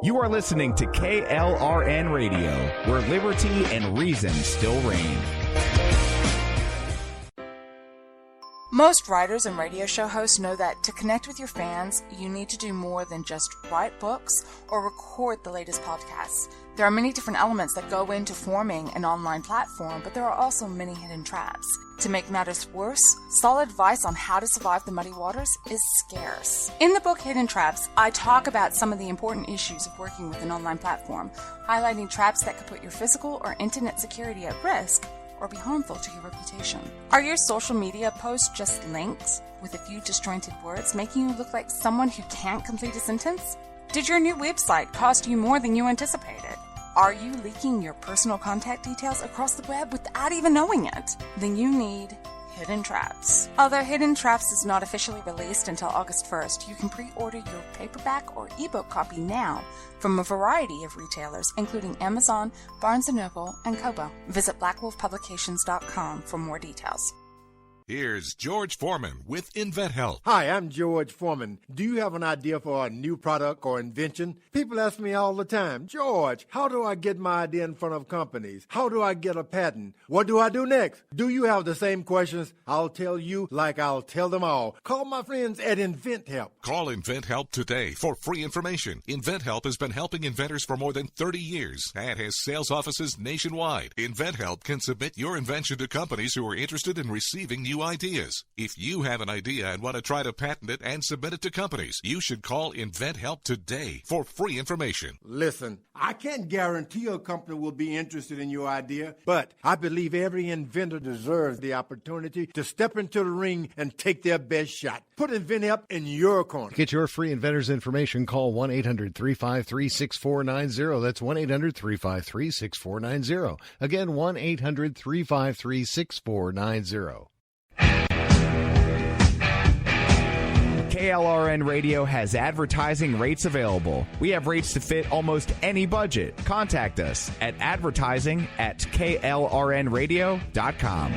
You are listening to KLRN Radio, where liberty and reason still reign. Most writers and radio show hosts know that to connect with your fans, you need to do more than just write books or record the latest podcasts. There are many different elements that go into forming an online platform, but there are also many hidden traps. To make matters worse, solid advice on how to survive the muddy waters is scarce. In the book Hidden Traps, I talk about some of the important issues of working with an online platform, highlighting traps that could put your physical or internet security at risk or be harmful to your reputation. Are your social media posts just links with a few disjointed words, making you look like someone who can't complete a sentence? Did your new website cost you more than you anticipated? Are you leaking your personal contact details across the web without even knowing it? Then you need Hidden Traps. Although Hidden Traps is not officially released until August 1st, you can pre-order your paperback or ebook copy now from a variety of retailers, including Amazon, Barnes & Noble, and Kobo. Visit blackwolfpublications.com for more details. Here's George Foreman with InventHelp. Hi, I'm George Foreman. Do you have an idea for a new product or invention? People ask me all the time, George, how do I get my idea in front of companies? How do I get a patent? What do I do next? Do you have the same questions? I'll tell you like I'll tell them all. Call my friends at InventHelp. Call InventHelp today for free information. InventHelp has been helping inventors for more than 30 years and has sales offices nationwide. InventHelp can submit your invention to companies who are interested in receiving new ideas. If you have an idea and want to try to patent it and submit it to companies, you should call InventHelp today for free information. Listen, I can't guarantee a company will be interested in your idea, but I believe every inventor deserves the opportunity to step into the ring and take their best shot. Put InventHelp in your corner. Get your free inventor's information. Call 1-800-353-6490. That's 1-800-353-6490. Again, 1-800-353-6490. KLRN Radio has advertising rates available. We have rates to fit almost any budget. Contact us at advertising@klrnradio.com.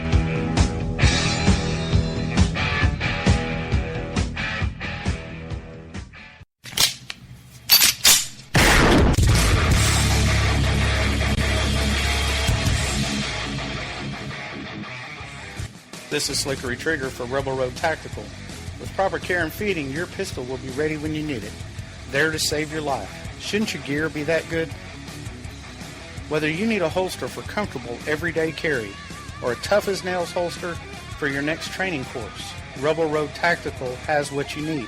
This is Slickery Trigger for Rebel Road Tactical. With proper care and feeding, your pistol will be ready when you need it, there to save your life. Shouldn't your gear be that good? Whether you need a holster for comfortable everyday carry or a tough-as-nails holster for your next training course, Rebel Road Tactical has what you need.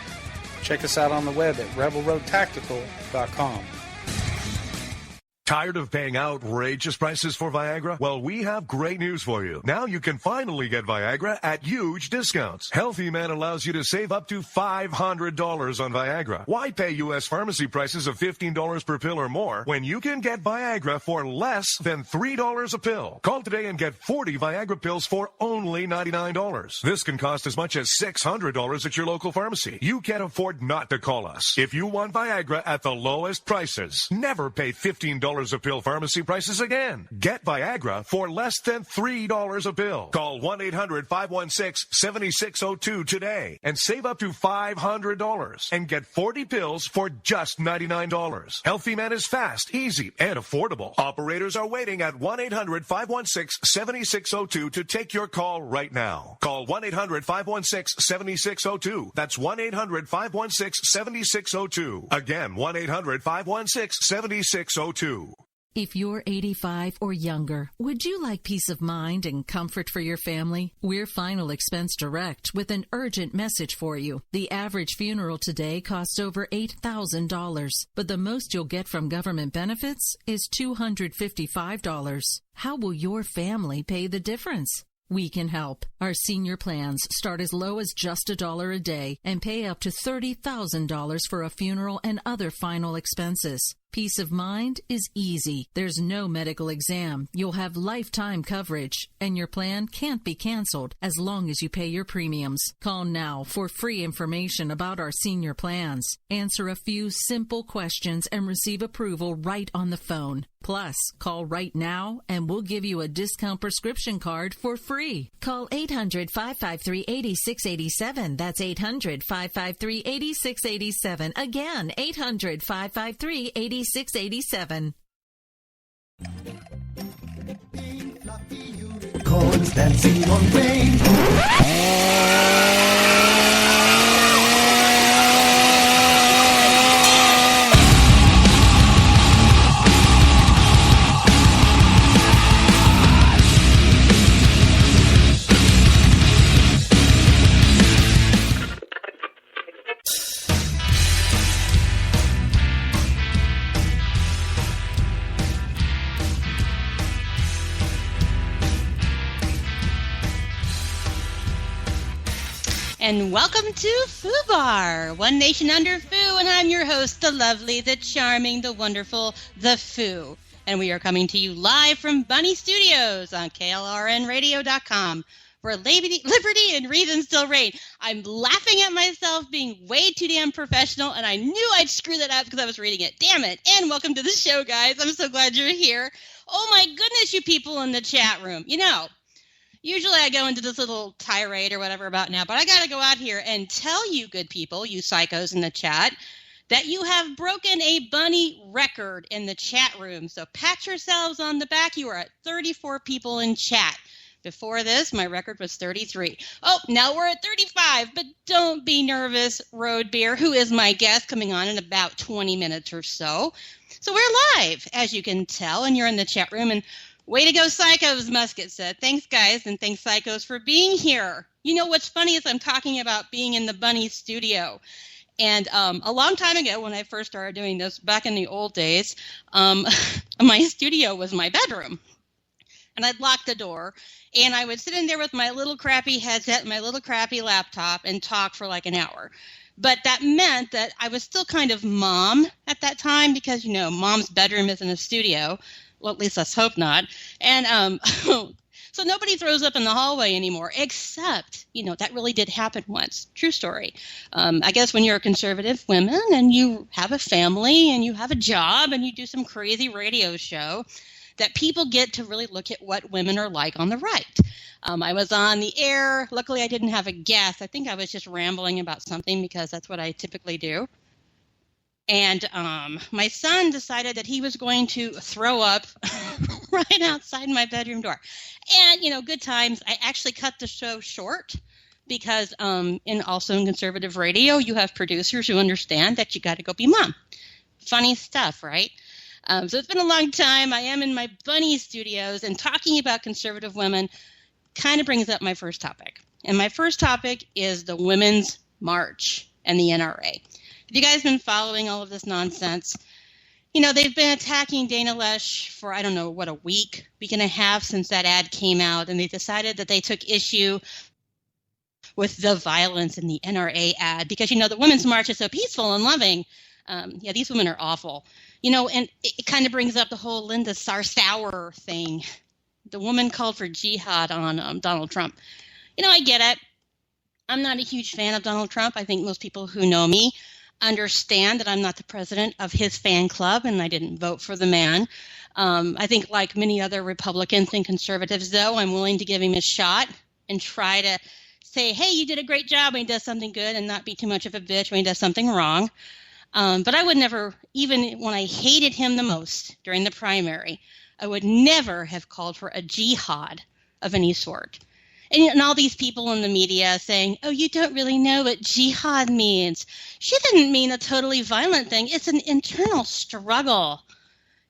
Check us out on the web at rebelroadtactical.com. Tired of paying outrageous prices for Viagra? Well, we have great news for you. Now you can finally get Viagra at huge discounts. Healthy Man allows you to save up to $500 on Viagra. Why pay U.S. pharmacy prices of $15 per pill or more when you can get Viagra for less than $3 a pill? Call today and get 40 Viagra pills for only $99. This can cost as much as $600 at your local pharmacy. You can't afford not to call us. If you want Viagra at the lowest prices, never pay $15 a pill pharmacy prices again. Get Viagra for less than $3 a pill. Call 1-800-516-7602 today and save up to $500 and get 40 pills for just $99. Healthy Man is fast, easy, and affordable. Operators are waiting at 1-800-516-7602 to take your call right now. Call 1-800-516-7602. That's 1-800-516-7602. Again, 1-800-516-7602. If you're 85 or younger, would you like peace of mind and comfort for your family? We're Final Expense Direct with an urgent message for you. The average funeral today costs over $8,000, but the most you'll get from government benefits is $255. How will your family pay the difference? We can help. Our senior plans start as low as just $1 a day and pay up to $30,000 for a funeral and other final expenses. Peace of mind is easy. There's no medical exam. You'll have lifetime coverage, and your plan can't be canceled as long as you pay your premiums. Call now for free information about our senior plans. Answer a few simple questions and receive approval right on the phone. Plus, call right now and we'll give you a discount prescription card for free. Call 800-553-8687. That's 800-553-8687. Again, 800-553-8687. 2687. Corns dancing on rainbow. And welcome to FOOBAR, One Nation Under Foo, and I'm your host, the lovely, the charming, the wonderful, the Foo. And we are coming to you live from Bunny Studios on KLRNradio.com, where liberty and reason still reign. I'm laughing at myself being way too damn professional, and I knew I'd screw that up because I was reading it. Damn it. And welcome to the show, guys. I'm so glad you're here. Oh, my goodness, you people in the chat room. You know, usually I go into this little tirade or whatever about now, but I got to go out here and tell you good people, you psychos in the chat, that you have broken a bunny record in the chat room. So pat yourselves on the back. You are at 34 people in chat. Before this, my record was 33. Oh, now we're at 35, but don't be nervous, Road Beer, who is my guest, coming on in about 20 minutes or so. So we're live, as you can tell, and you're in the chat room, and way to go, Psychos, Musket said. Thanks, guys, and thanks, Psychos, for being here. You know, what's funny is I'm talking about being in the Bunny studio. And a long time ago, when I first started doing this, back in the old days, my studio was my bedroom. And I'd lock the door, and I would sit in there with my little crappy headset and my little crappy laptop and talk for like an hour. But that meant that I was still kind of mom at that time because, you know, mom's bedroom isn't a studio. Well, at least let's hope not. And so nobody throws up in the hallway anymore, except, you know, that really did happen once. True story. I guess when you're a conservative woman and you have a family and you have a job and you do some crazy radio show, that people get to really look at what women are like on the right. I was on the air. Luckily, I didn't have a guest. I think I was just rambling about something because that's what I typically do. And my son decided that he was going to throw up right outside my bedroom door. And, you know, good times. I actually cut the show short because also in conservative radio, you have producers who understand that you got to go be mom. Funny stuff, right? So it's been a long time. I am in my Bunny studios, and talking about conservative women kind of brings up my first topic. And my first topic is the Women's March and the NRA. Have you guys been following all of this nonsense? You know, they've been attacking Dana Loesch for, I don't know, what, a week and a half since that ad came out, and they decided that they took issue with the violence in the NRA ad because, you know, the Women's March is so peaceful and loving. Yeah, these women are awful. You know, and it kind of brings up the whole Linda Sarsour thing. The woman called for jihad on Donald Trump. You know, I get it. I'm not a huge fan of Donald Trump. I think most people who know me understand that I'm not the president of his fan club, and I didn't vote for the man. I think like many other Republicans and conservatives, though, I'm willing to give him a shot and try to say, hey, you did a great job when he does something good and not be too much of a bitch when he does something wrong. But I would never, even when I hated him the most during the primary, I would never have called for a jihad of any sort. And all these people in the media saying, oh, you don't really know what jihad means. She didn't mean a totally violent thing. It's an internal struggle.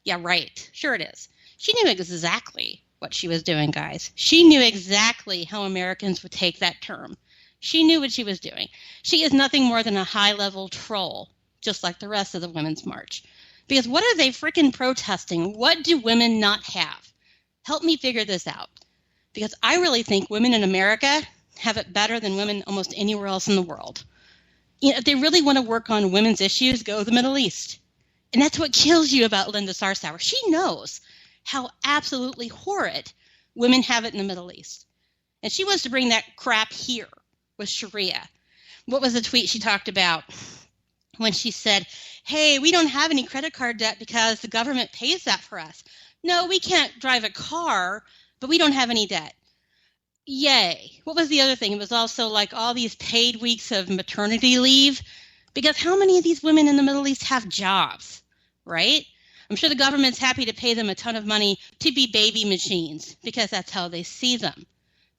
Yeah, right. Sure it is. She knew exactly what she was doing, guys. She knew exactly how Americans would take that term. She knew what she was doing. She is nothing more than a high-level troll, just like the rest of the Women's March. Because what are they freaking protesting? What do women not have? Help me figure this out. Because I really think women in America have it better than women almost anywhere else in the world. You know, if they really want to work on women's issues, go to the Middle East. And that's what kills you about Linda Sarsour. She knows how absolutely horrid women have it in the Middle East. And she wants to bring that crap here with Sharia. What was the tweet she talked about when she said, hey, we don't have any credit card debt because the government pays that for us. No, we can't drive a car, but we don't have any debt. Yay. What was the other thing? It was also like all these paid weeks of maternity leave, because how many of these women in the Middle East have jobs, right? I'm sure the government's happy to pay them a ton of money to be baby machines because that's how they see them.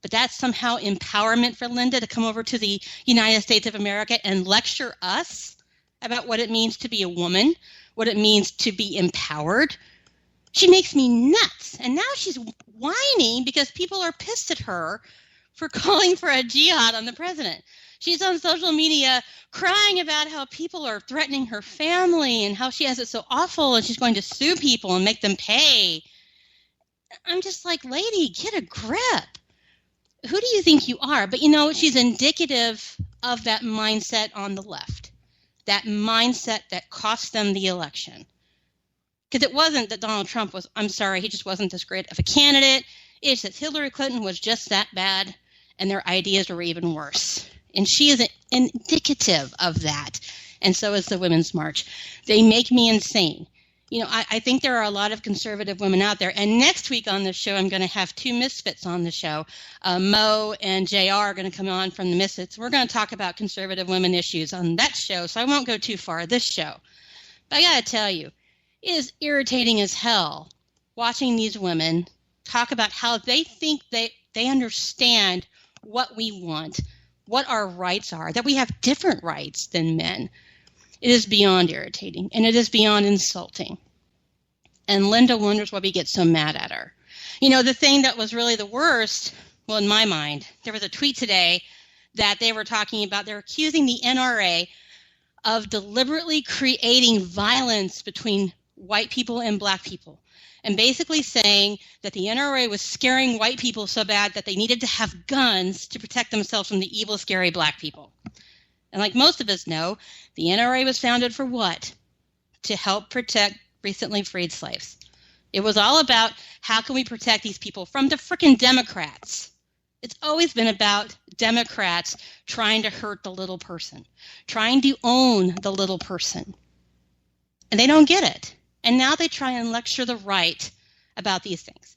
But that's somehow empowerment for Linda to come over to the United States of America and lecture us about what it means to be a woman, what it means to be empowered. She makes me nuts. And now she's whining because people are pissed at her for calling for a jihad on the president. She's on social media crying about how people are threatening her family and how she has it so awful and she's going to sue people and make them pay. I'm just like, lady, get a grip. Who do you think you are? But, she's indicative of that mindset on the left, that mindset that cost them the election. Because it wasn't that Donald Trump he just wasn't this great of a candidate. It's that Hillary Clinton was just that bad and their ideas were even worse. And she is indicative of that. And so is the Women's March. They make me insane. I think there are a lot of conservative women out there. And next week on the show, I'm going to have two misfits on the show. Mo and JR are going to come on from the Misfits. We're going to talk about conservative women issues on that show, so I won't go too far this show. But I got to tell you, it is irritating as hell watching these women talk about how they think they understand what we want, what our rights are, that we have different rights than men. It is beyond irritating, and it is beyond insulting. And Linda wonders why we get so mad at her. The thing that was really the worst, well, in my mind, there was a tweet today that they were talking about. They're accusing the NRA of deliberately creating violence between white people and black people, and basically saying that the NRA was scaring white people so bad that they needed to have guns to protect themselves from the evil, scary black people. And like most of us know, the NRA was founded for what? To help protect recently freed slaves. It was all about how can we protect these people from the frickin' Democrats. It's always been about Democrats trying to hurt the little person, trying to own the little person. And they don't get it. And now they try and lecture the right about these things,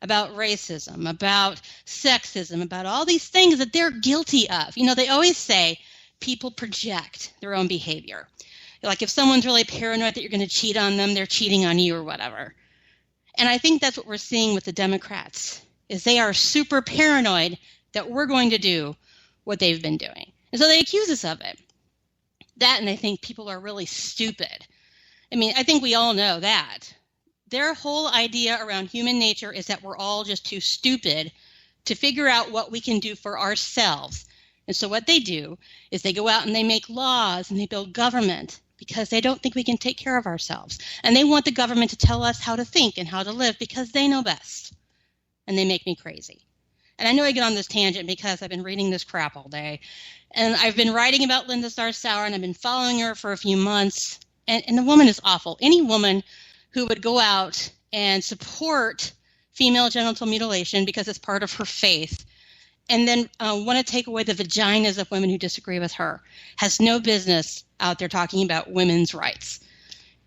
about racism, about sexism, about all these things that they're guilty of. They always say people project their own behavior. Like if someone's really paranoid that you're going to cheat on them, they're cheating on you or whatever. And I think that's what we're seeing with the Democrats, is they are super paranoid that we're going to do what they've been doing. And so they accuse us of it. That, and they think people are really stupid. I think we all know that. Their whole idea around human nature is that we're all just too stupid to figure out what we can do for ourselves. And so what they do is they go out and they make laws and they build government because they don't think we can take care of ourselves. And they want the government to tell us how to think and how to live because they know best. And they make me crazy. And I know I get on this tangent because I've been reading this crap all day. And I've been writing about Linda Sarsour, and I've been following her for a few months. And the woman is awful. Any woman who would go out and support female genital mutilation because it's part of her faith and then want to take away the vaginas of women who disagree with her has no business out there talking about women's rights.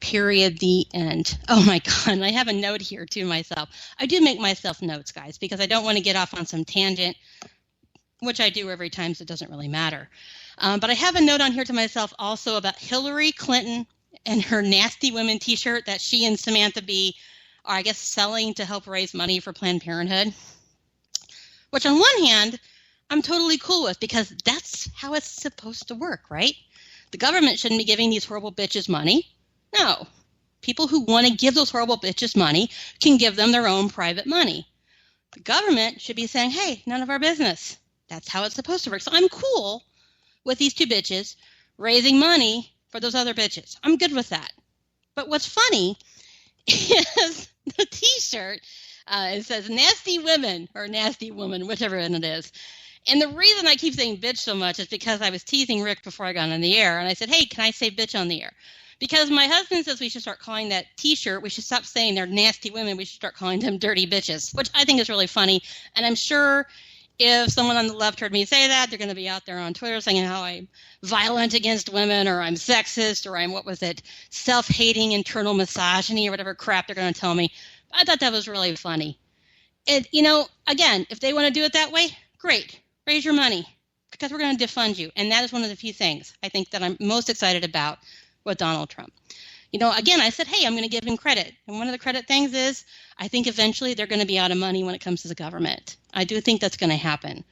Period. The end. Oh, my God. And I have a note here to myself. I do make myself notes, guys, because I don't want to get off on some tangent, which I do every time, so it doesn't really matter. But I have a note on here to myself also about Hillary Clinton and her Nasty Women t-shirt that she and Samantha Bee are, I guess, selling to help raise money for Planned Parenthood. Which on one hand, I'm totally cool with because that's how it's supposed to work, right? The government shouldn't be giving these horrible bitches money. No. People who want to give those horrible bitches money can give them their own private money. The government should be saying, hey, none of our business. That's how it's supposed to work. So I'm cool with these two bitches raising money for those other bitches. I'm good with that. But what's funny is the t-shirt, it says nasty women or nasty woman, whichever one it is. And the reason I keep saying bitch so much is because I was teasing Rick before I got on the air. And I said, hey, can I say bitch on the air? Because my husband says we should start calling that t-shirt, we should stop saying they're nasty women. We should start calling them dirty bitches, which I think is really funny. And I'm sure if someone on the left heard me say that, they're going to be out there on Twitter saying how I'm violent against women or I'm sexist or I'm, self-hating internal misogyny or whatever crap they're going to tell me. I thought that was really funny. And, again, if they want to do it that way, great. Raise your money because we're going to defund you. And that is one of the few things I think that I'm most excited about with Donald Trump. Again, I said, hey, I'm going to give him credit. And one of the credit things is I think eventually they're going to be out of money when it comes to the government. I do think that's going to happen.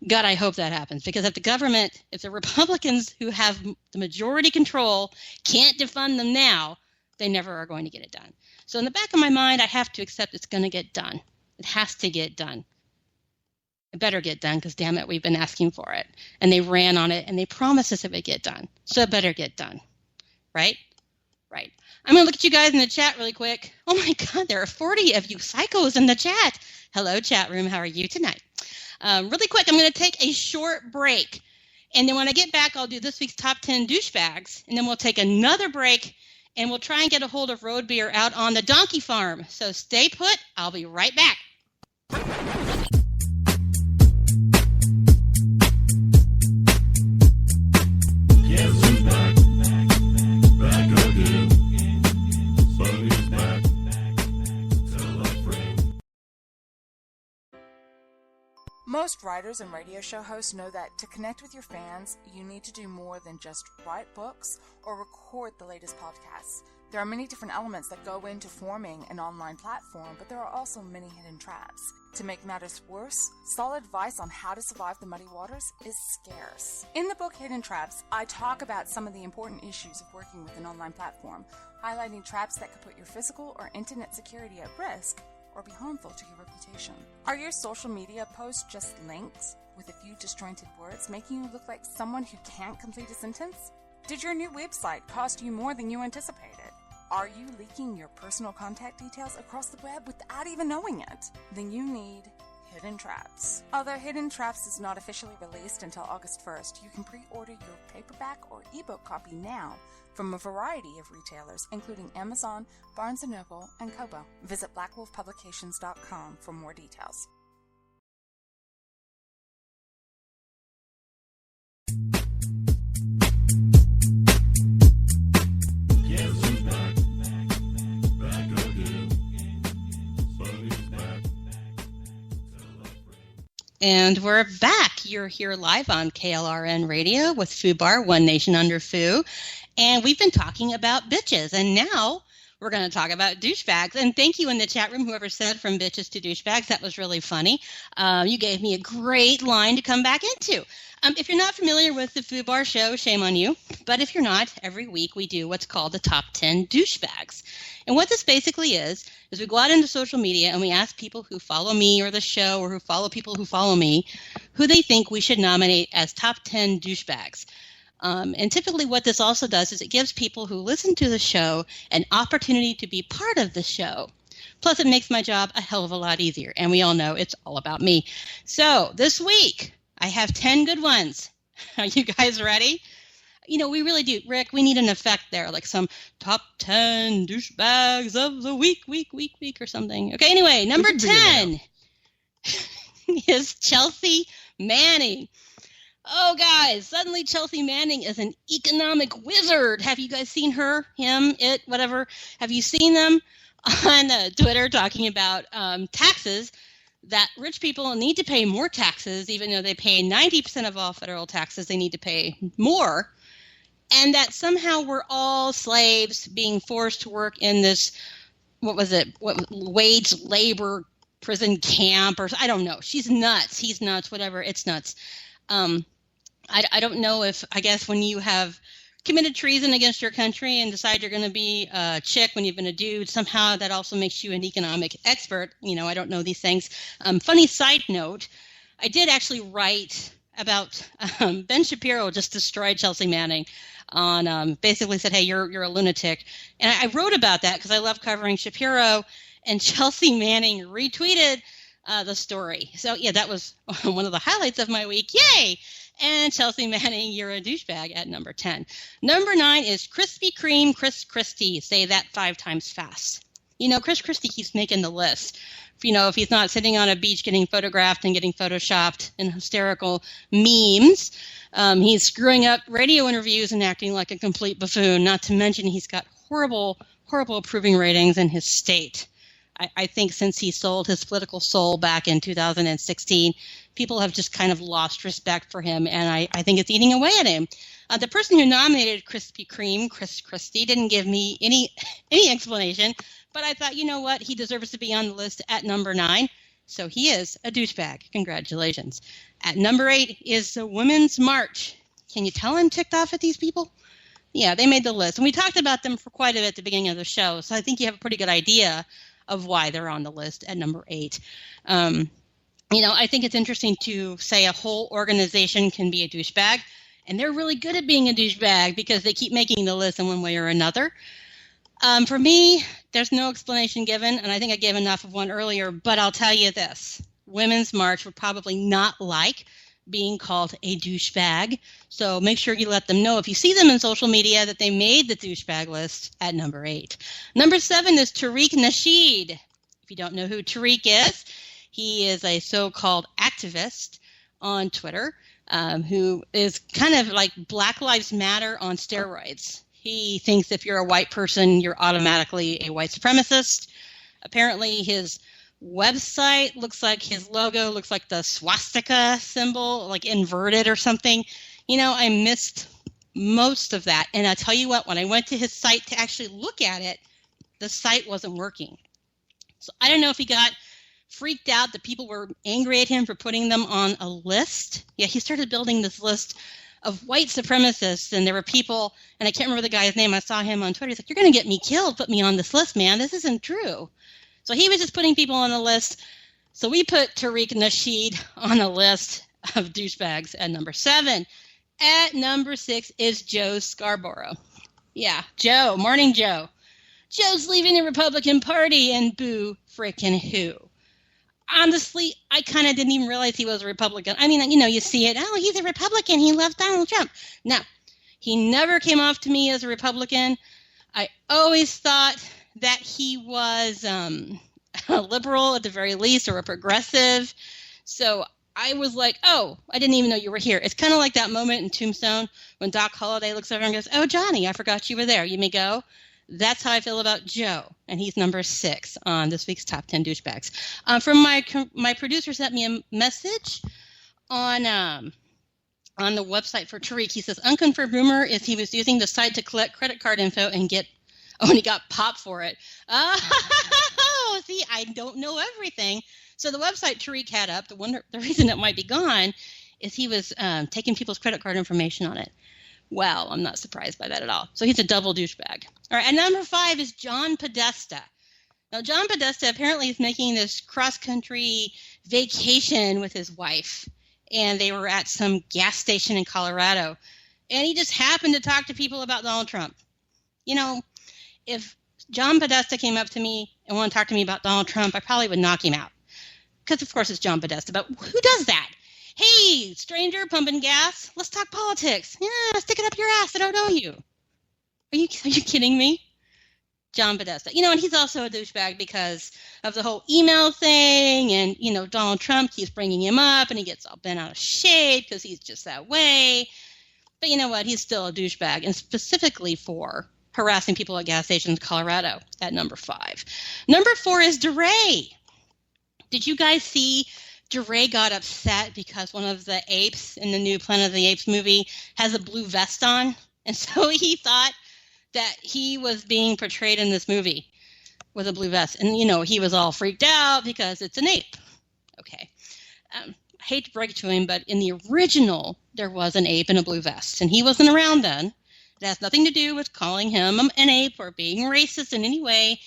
God, I hope that happens, because if the Republicans who have the majority control can't defund them now, they never are going to get it done. So in the back of my mind, I have to accept it's going to get done. It has to get done. It better get done, because damn it, we've been asking for it. And they ran on it, and they promised us it would get done. So it better get done. Right? Right. I'm going to look at you guys in the chat really quick. Oh my God, there are 40 of you psychos in the chat. Hello, chat room. How are you tonight? Really quick, I'm going to take a short break. And then when I get back, I'll do this week's top 10 douchebags. And then we'll take another break, and we'll try and get a hold of Road Beer out on the donkey farm. So stay put. I'll be right back. Most writers and radio show hosts know that to connect with your fans, you need to do more than just write books or record the latest podcasts. There are many different elements that go into forming an online platform, but there are also many hidden traps. To make matters worse, solid advice on how to survive the muddy waters is scarce. In the book Hidden Traps, I talk about some of the important issues of working with an online platform, highlighting traps that could put your physical or internet security at risk or be harmful to your reputation. Are your social media posts just links with a few disjointed words, making you look like someone who can't complete a sentence? Did your new website cost you more than you anticipated? Are you leaking your personal contact details across the web without even knowing it? Then you need Hidden Traps. Although Hidden Traps is not officially released until August 1st, you can pre-order your paperback or ebook copy now from a variety of retailers, including Amazon, Barnes & Noble, and Kobo. Visit blackwolfpublications.com for more details. And we're back. You're here live on KLRN Radio with FOOBAR, One Nation Under Foo. And we've been talking about bitches. And now we're going to talk about douchebags. And thank you in the chat room, whoever said from bitches to douchebags. That was really funny. You gave me a great line to come back into. If you're not familiar with the FOOBAR show, shame on you. But if you're not, every week we do what's called the top 10 douchebags. And what this basically is we go out into social media and we ask people who follow me or the show or who follow people who follow me who they think we should nominate as top 10 douchebags. And typically what this also does is it gives people who listen to the show an opportunity to be part of the show. Plus, it makes my job a hell of a lot easier. And we all know it's all about me. So this week, I have 10 good ones. Are you guys ready? We really do. Rick, we need an effect there, like some top 10 douchebags of the week or something. Okay, anyway, number 10 is Chelsea Manning. Oh, guys, suddenly Chelsea Manning is an economic wizard. Have you guys seen her, him, it, whatever? Have you seen them on Twitter talking about taxes, that rich people need to pay more taxes, even though they pay 90% of all federal taxes, they need to pay more, and that somehow we're all slaves being forced to work in this, wage labor prison camp, or I don't know. She's nuts. He's nuts, whatever. It's nuts. I don't know if, I guess when you have committed treason against your country and decide you're going to be a chick when you've been a dude, somehow that also makes you an economic expert. I don't know these things. Funny side note, I did actually write about Ben Shapiro just destroyed Chelsea Manning on basically said, hey, you're a lunatic. And I wrote about that because I love covering Shapiro, and Chelsea Manning retweeted the story. So, yeah, that was one of the highlights of my week. Yay! And Chelsea Manning, you're a douchebag at number 10. Number 9 is Krispy Kreme Chris Christie. Say that 5 times fast. Chris Christie keeps making the list. If he's not sitting on a beach getting photographed and getting photoshopped in hysterical memes, he's screwing up radio interviews and acting like a complete buffoon, not to mention he's got horrible, horrible approving ratings in his state. I think since he sold his political soul back in 2016, people have just kind of lost respect for him, and I think it's eating away at him. The person who nominated Krispy Kreme, Chris Christie, didn't give me any explanation, but I thought, you know what? He deserves to be on the list at number 9. So he is a douchebag. Congratulations. At number 8 is the Women's March. Can you tell I'm ticked off at these people? Yeah, they made the list. And we talked about them for quite a bit at the beginning of the show, so I think you have a pretty good idea of why they're on the list at number 8. I think it's interesting to say a whole organization can be a douchebag, and they're really good at being a douchebag because they keep making the list in one way or another. For me, there's no explanation given, and I think I gave enough of one earlier, but I'll tell you this. Women's March would probably not like being called a douchebag, so make sure you let them know if you see them in social media that they made the douchebag list at number 8. Number 7 is Tariq Nasheed. If you don't know who Tariq is, he is a so-called activist on Twitter who is kind of like Black Lives Matter on steroids. He thinks if you're a white person, you're automatically a white supremacist. Apparently his website looks like his logo looks like the swastika symbol, like inverted or something. I missed most of that. And I tell you what, when I went to his site to actually look at it, the site wasn't working. So I don't know if he got freaked out that people were angry at him for putting them on a list. Yeah, he started building this list of white supremacists, and there were people, and I can't remember the guy's name. I saw him on Twitter. He's like, "You're going to get me killed. Put me on this list, man. This isn't true." So he was just putting people on the list. So we put Tariq Nasheed on a list of douchebags at number 7. At number 6 is Joe Scarborough. Yeah, Joe. Morning, Joe. Joe's leaving the Republican Party, and boo frickin' who. Honestly, I kind of didn't even realize he was a Republican. I mean, you see it. Oh, he's a Republican. He left Donald Trump. No, he never came off to me as a Republican. I always thought that he was a liberal at the very least, or a progressive. So I was like, oh, I didn't even know you were here. It's kind of like that moment in Tombstone when Doc Holliday looks over and goes, "Oh, Johnny, I forgot you were there. You may go." That's how I feel about Joe, and he's number 6 on this week's Top 10 Douchebags. From my producer sent me a message on the website for Tariq. He says, unconfirmed rumor is he was using the site to collect credit card info and he got popped for it. Oh, see, I don't know everything. So the website Tariq had up, the reason it might be gone is he was taking people's credit card information on it. Well, I'm not surprised by that at all. So he's a double douchebag. All right, and number 5 is John Podesta. Now, John Podesta apparently is making this cross-country vacation with his wife, and they were at some gas station in Colorado, and he just happened to talk to people about Donald Trump. If John Podesta came up to me and wanted to talk to me about Donald Trump, I probably would knock him out because, of course, it's John Podesta, but who does that? Hey, stranger pumping gas, let's talk politics. Yeah, stick it up your ass. I don't know you. Are you kidding me? John Podesta. And he's also a douchebag because of the whole email thing. And, Donald Trump keeps bringing him up and he gets all bent out of shape because he's just that way. But you know what? He's still a douchebag, and specifically for harassing people at gas stations in Colorado at number 5. Number 4 is DeRay. Did you guys see DeRay got upset because one of the apes in the new Planet of the Apes movie has a blue vest on? And so he thought that he was being portrayed in this movie with a blue vest. And, he was all freaked out because it's an ape. Okay. I hate to break it to him, but in the original, there was an ape in a blue vest. And he wasn't around then. It has nothing to do with calling him an ape or being racist in any way.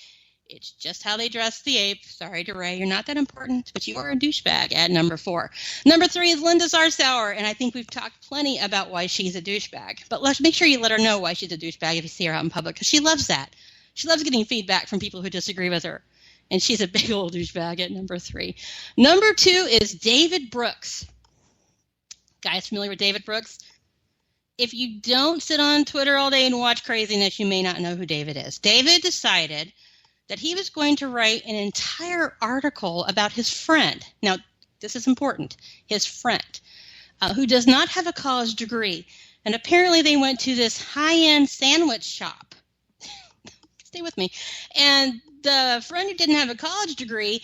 It's just how they dress the ape. Sorry, DeRay, you're not that important, but you are a douchebag at number 4. Number 3 is Linda Sarsauer, and I think we've talked plenty about why she's a douchebag. But let's make sure you let her know why she's a douchebag if you see her out in public, because she loves that. She loves getting feedback from people who disagree with her, and she's a big old douchebag at number 3. Number 2 is David Brooks. Guys familiar with David Brooks? If you don't sit on Twitter all day and watch craziness, you may not know who David is. David decided that he was going to write an entire article about his friend. Now, this is important. His friend, who does not have a college degree. And apparently they went to this high-end sandwich shop. Stay with me. And the friend who didn't have a college degree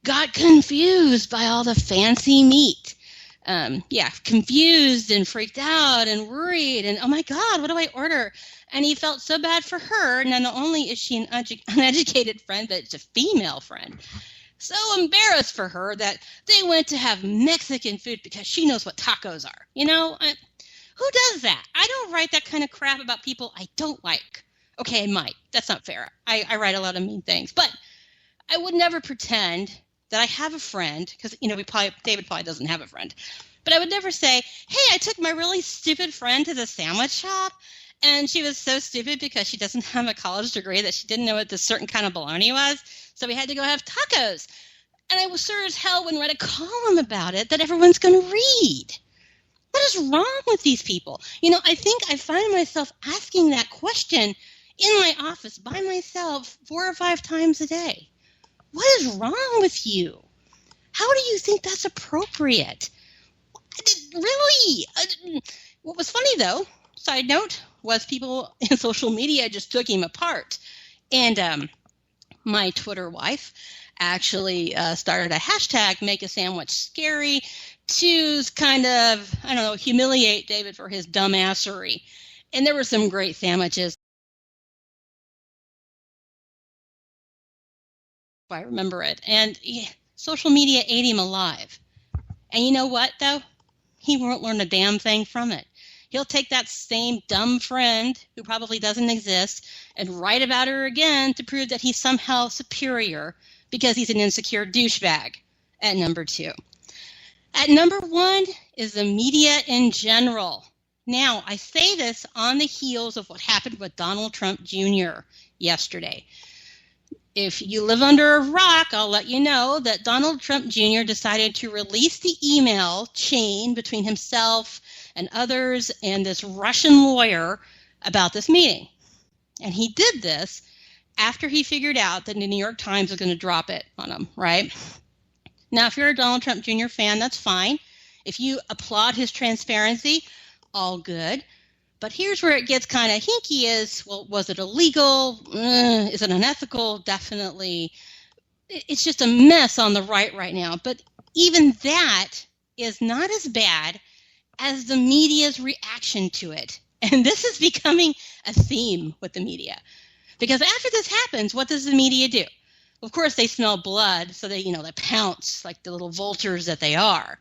got confused by all the fancy meat. confused and freaked out and worried and, oh my God, what do I order? And he felt so bad for her. And not only is she an uneducated friend, but it's a female friend. So embarrassed for her that they went to have Mexican food because she knows what tacos are. Who does that? I don't write that kind of crap about people I don't like. Okay, I might. That's not fair. I write a lot of mean things. But I would never pretend that I have a friend, because, David probably doesn't have a friend. But I would never say, hey, I took my really stupid friend to the sandwich shop, and she was so stupid because she doesn't have a college degree that she didn't know what this certain kind of bologna was, so we had to go have tacos. And I was sure as hell wouldn't write a column about it that everyone's going to read. What is wrong with these people? I think I find myself asking that question in my office by myself 4 or 5 times a day. What is wrong with you? How do you think that's appropriate? Really? What was funny, though, side note, was people in social media just took him apart. And my Twitter wife actually started a hashtag, make a sandwich scary, to kind of, humiliate David for his dumbassery. And there were some great sandwiches. I remember it. And social media ate him alive. And you know what, though? He won't learn a damn thing from it. He'll take that same dumb friend who probably doesn't exist and write about her again to prove that he's somehow superior because he's an insecure douchebag at number 2. At number 1 is the media in general. Now, I say this on the heels of what happened with Donald Trump Jr. yesterday. If you live under a rock, I'll let you know that Donald Trump Jr. decided to release the email chain between himself and others and this Russian lawyer about this meeting. And he did this after he figured out that the New York Times was going to drop it on him, right? Now, if you're a Donald Trump Jr. fan, that's fine. If you applaud his transparency, all good. But here's where it gets kind of hinky is, well, was it illegal? Is it unethical? Definitely. It's just a mess on the right now. But even that is not as bad as the media's reaction to it. And this is becoming a theme with the media. Because after this happens, what does the media do? Of course, they smell blood, so they pounce like the little vultures that they are.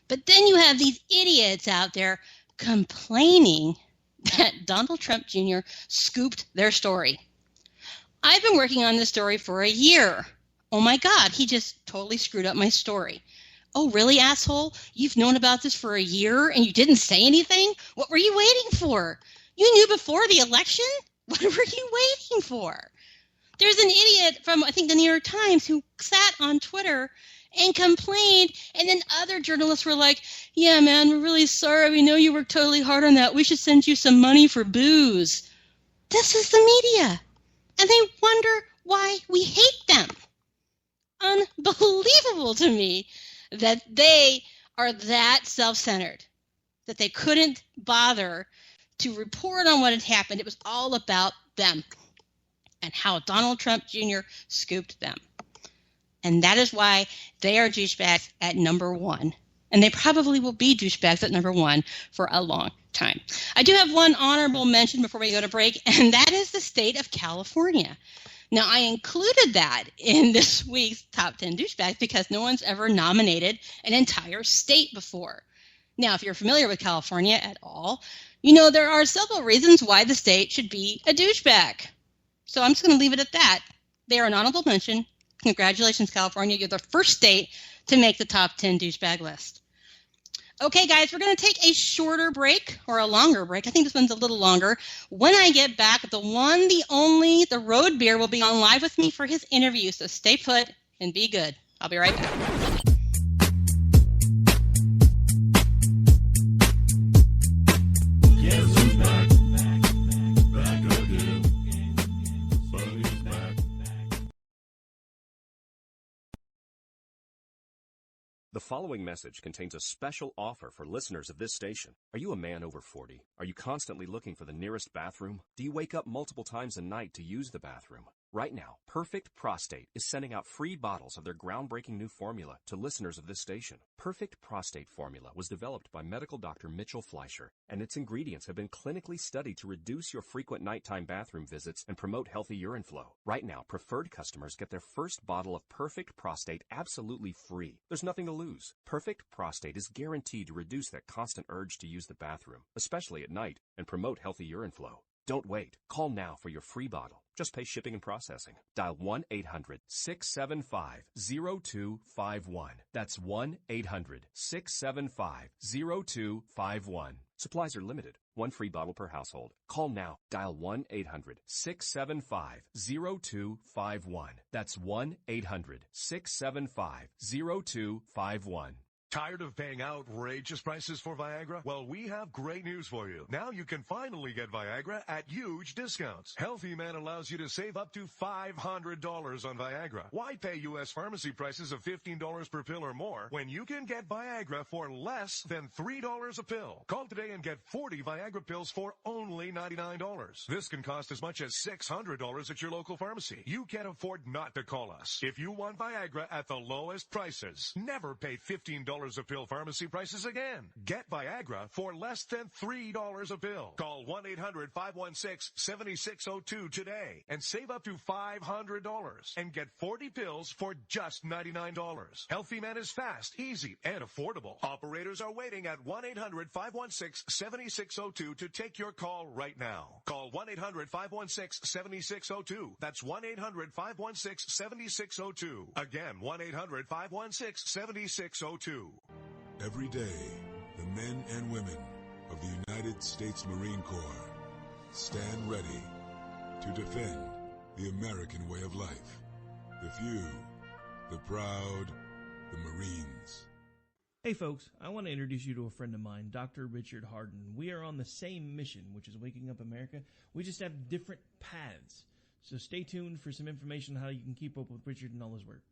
But then you have these idiots out there complaining that Donald Trump Jr. scooped their story. I've been working on this story for a year. Oh my God, he just totally screwed up my story. Oh, really, asshole? You've known about this for a year and you didn't say anything? What were you waiting for? You knew before the election? What were you waiting for? There's an idiot from, I think, the New York Times who sat on Twitter and complained, and then other journalists were like, yeah, man, we're really sorry. We know you worked totally hard on that. We should send you some money for booze. This is the media, and they wonder why we hate them. Unbelievable to me that they are that self-centered, that they couldn't bother to report on what had happened. It was all about them and how Donald Trump Jr. scooped them. And that is why they are douchebags at number 1. And they probably will be douchebags at number 1 for a long time. I do have one honorable mention before we go to break, and that is the state of California. Now, I included that in this week's Top 10 Douchebags because no one's ever nominated an entire state before. Now, if you're familiar with California at all, you know there are several reasons why the state should be a douchebag. So I'm just going to leave it at that. They are an honorable mention. Congratulations, California. You're the first state to make the top 10 douchebag list. Okay, guys, we're going to take a shorter break or a longer break. I think this one's a little longer. When I get back, the one, the only, the Road Beer will be on live with me for his interview. So stay put and be good. I'll be right back. The following message contains a special offer for listeners of this station. Are you a man over 40? Are you constantly looking for the nearest bathroom? Do you wake up multiple times a night to use the bathroom? Right now, Perfect Prostate is sending out free bottles of their groundbreaking new formula to listeners of this station. Perfect Prostate Formula was developed by medical doctor Mitchell Fleischer, and its ingredients have been clinically studied to reduce your frequent nighttime bathroom visits and promote healthy urine flow. Right now, preferred customers get their first bottle of Perfect Prostate absolutely free. There's nothing to lose. Perfect Prostate is guaranteed to reduce that constant urge to use the bathroom, especially at night, and promote healthy urine flow. Don't wait. Call now for your free bottle. Just pay shipping and processing. Dial 1-800-675-0251. That's 1-800-675-0251. Supplies are limited. One free bottle per household. Call now. Dial 1-800-675-0251. That's 1-800-675-0251. Tired of paying outrageous prices for Viagra? Well, we have great news for you. Now you can finally get Viagra at huge discounts. Healthy Man allows you to save up to $500 on Viagra. Why pay U.S. pharmacy prices of $15 per pill or more when you can get Viagra for less than $3 a pill? Call today and get 40 Viagra pills for only $99. This can cost as much as $600 at your local pharmacy. You can't afford not to call us. If you want Viagra at the lowest prices, never pay $15 a pill pharmacy prices again. Get Viagra for less than $3 a pill. Call 1-800-516-7602 today and save up to $500 and get 40 pills for just $99. Healthy Man is fast, easy, and affordable. Operators are waiting at 1-800-516-7602 to take your call right now. Call 1-800-516-7602. That's 1-800-516-7602. Again, 1-800-516-7602. Every day, the men and women of the United States Marine Corps stand ready to defend the American way of life. The few, the proud, the Marines. Hey folks, I want to introduce you to a friend of mine, Dr. Richard Harden. We are on the same mission, which is waking up America. We just have different paths. So stay tuned for some information on how you can keep up with Richard and all his work.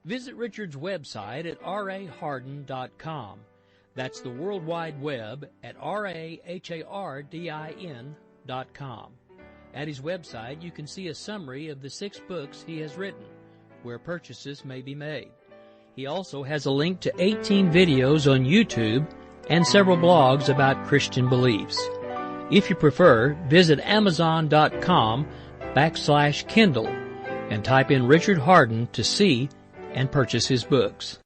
Visit Richard's website at raharden.com. That's the World Wide Web at RAHARDIN.com. At his website, you can see a summary of the 6 books he has written, where purchases may be made. He also has a link to 18 videos on YouTube and several blogs about Christian beliefs. If you prefer, visit Amazon.com/Kindle and type in Richard Harden to see and purchase his books.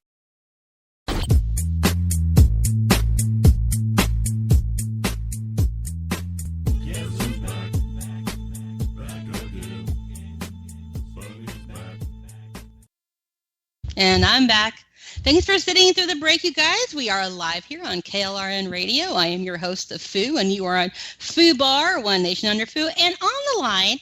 And I'm back. Thanks for sitting through the break, you guys. We are live here on KLRN Radio. I am your host of Foo, and you are on FOOBAR, One Nation Under Foo. And on the line,